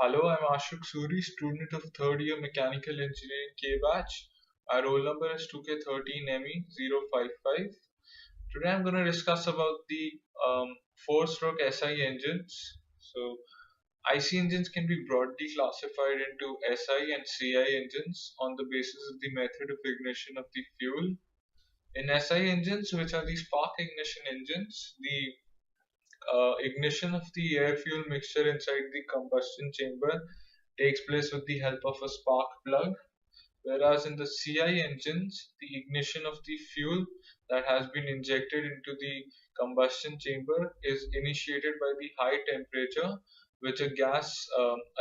Hello, I'm Ashug Suri, student of third year Mechanical Engineering K batch. Our roll number is 2K13ME055. Today I'm going to discuss about the four-stroke SI engines. So IC engines can be broadly classified into SI and CI engines on the basis of the method of ignition of the fuel. In SI engines, which are the spark ignition engines, the ignition of the air fuel mixture inside the combustion chamber takes place with the help of a spark plug, whereas in the CI engines, the ignition of the fuel that has been injected into the combustion chamber is initiated by the high temperature which a gas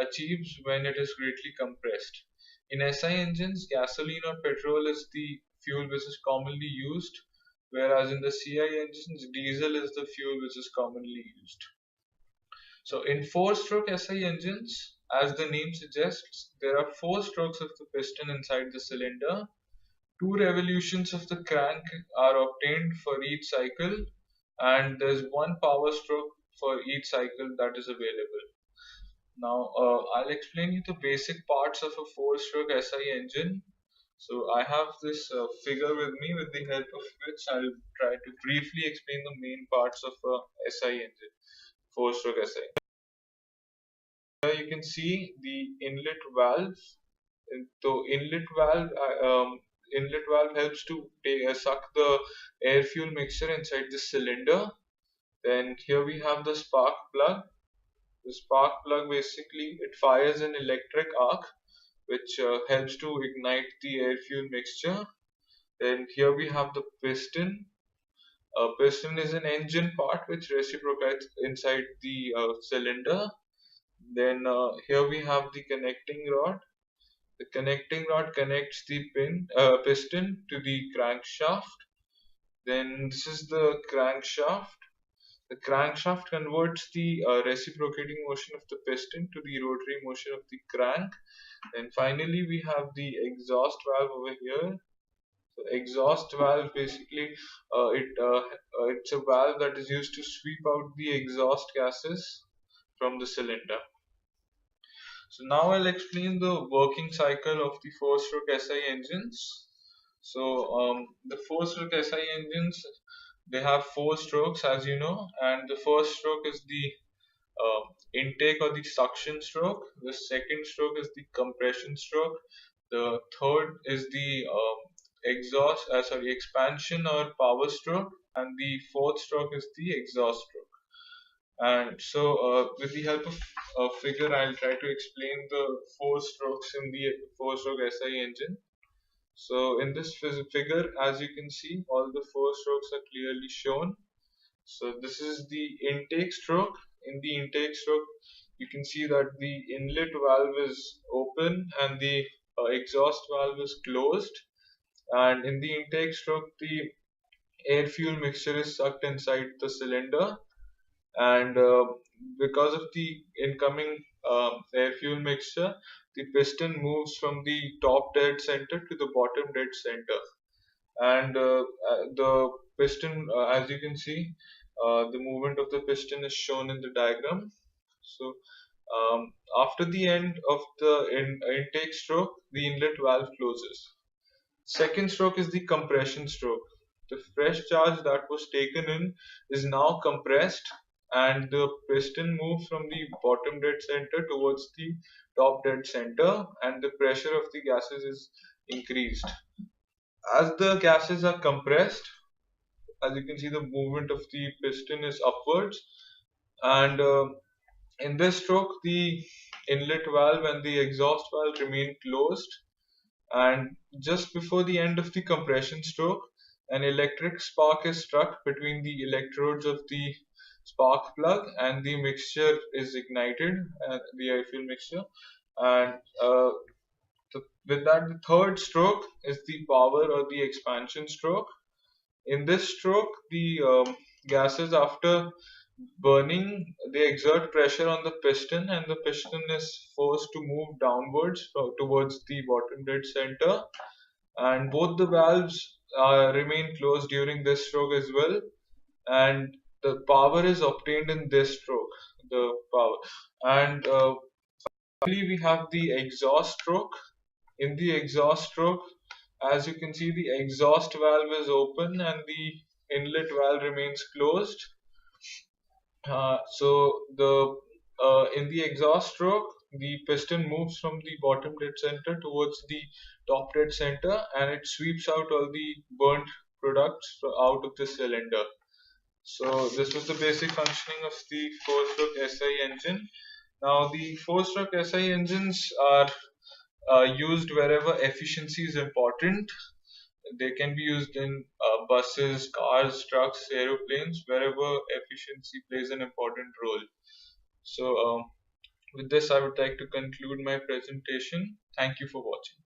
achieves when it is greatly compressed. In SI engines, gasoline or petrol is the fuel which is commonly used, whereas in the CI engines, diesel is the fuel which is commonly used. So in four-stroke SI engines, as the name suggests, there are four strokes of the piston inside the cylinder. Two revolutions of the crank are obtained for each cycle, and there's one power stroke for each cycle that is available. Now, I'll explain you the basic parts of a four-stroke SI engine. So I have this figure with me, with the help of which I'll try to briefly explain the main parts of a SI engine, four-stroke SI. Here you can see the inlet valve. So inlet valve helps to suck the air fuel mixture inside the cylinder. Then here we have the spark plug. The spark plug basically it fires an electric arc which helps to ignite the air fuel mixture. Then here we have the piston. Piston is an engine part which reciprocates inside the cylinder. Then here we have the connecting rod. The connecting rod connects the piston to the crankshaft. Then this is the crankshaft. The crankshaft converts the reciprocating motion of the piston to the rotary motion of the crank. And finally, we have the exhaust valve over here. So exhaust valve basically it's a valve that is used to sweep out the exhaust gases from the cylinder. So now I'll explain the working cycle of the four-stroke SI engines. So the four-stroke SI engines, they have four strokes as you know, and the first stroke is the intake or the suction stroke. The second stroke is the compression stroke. The third is the expansion or power stroke, and the fourth stroke is the exhaust stroke. And so, with the help of a figure, I'll try to explain the four strokes in the four-stroke SI engine. So, in this figure, as you can see, all the four strokes are clearly shown. So, this is the intake stroke. In the intake stroke, you can see that the inlet valve is open and the exhaust valve is closed. And in the intake stroke, the air fuel mixture is sucked inside the cylinder, and because of the incoming air fuel mixture, the piston moves from the top dead center to the bottom dead center, and the piston as you can see, the movement of the piston is shown in the diagram. So after the end of the intake stroke, the inlet valve closes. Second stroke is the compression stroke. The fresh charge that was taken in is now compressed, and the piston moves from the bottom dead center towards the top dead center, and the pressure of the gases is increased. As the gases are compressed, as you can see, the movement of the piston is upwards, and in this stroke the inlet valve and the exhaust valve remain closed, and just before the end of the compression stroke, an electric spark is struck between the electrodes of the spark plug, and the mixture is ignited, the air fuel mixture. And with that, the third stroke is the power or the expansion stroke. In this stroke, the gases, after burning, they exert pressure on the piston, and the piston is forced to move downwards towards the bottom dead center, and both the valves remain closed during this stroke as well, and the power is obtained in this stroke, the power. And Finally, we have the exhaust stroke. In the exhaust stroke, as you can see, the exhaust valve is open and the inlet valve remains closed. So the in the exhaust stroke, the piston moves from the bottom dead center towards the top dead center, and it sweeps out all the burnt products out of the cylinder. So this was the basic functioning of the four-stroke SI engine. Now the four-stroke SI engines are used wherever efficiency is important. They can be used in buses, cars, trucks, aeroplanes, wherever efficiency plays an important role. So with this, I would like to conclude my presentation. Thank you for watching.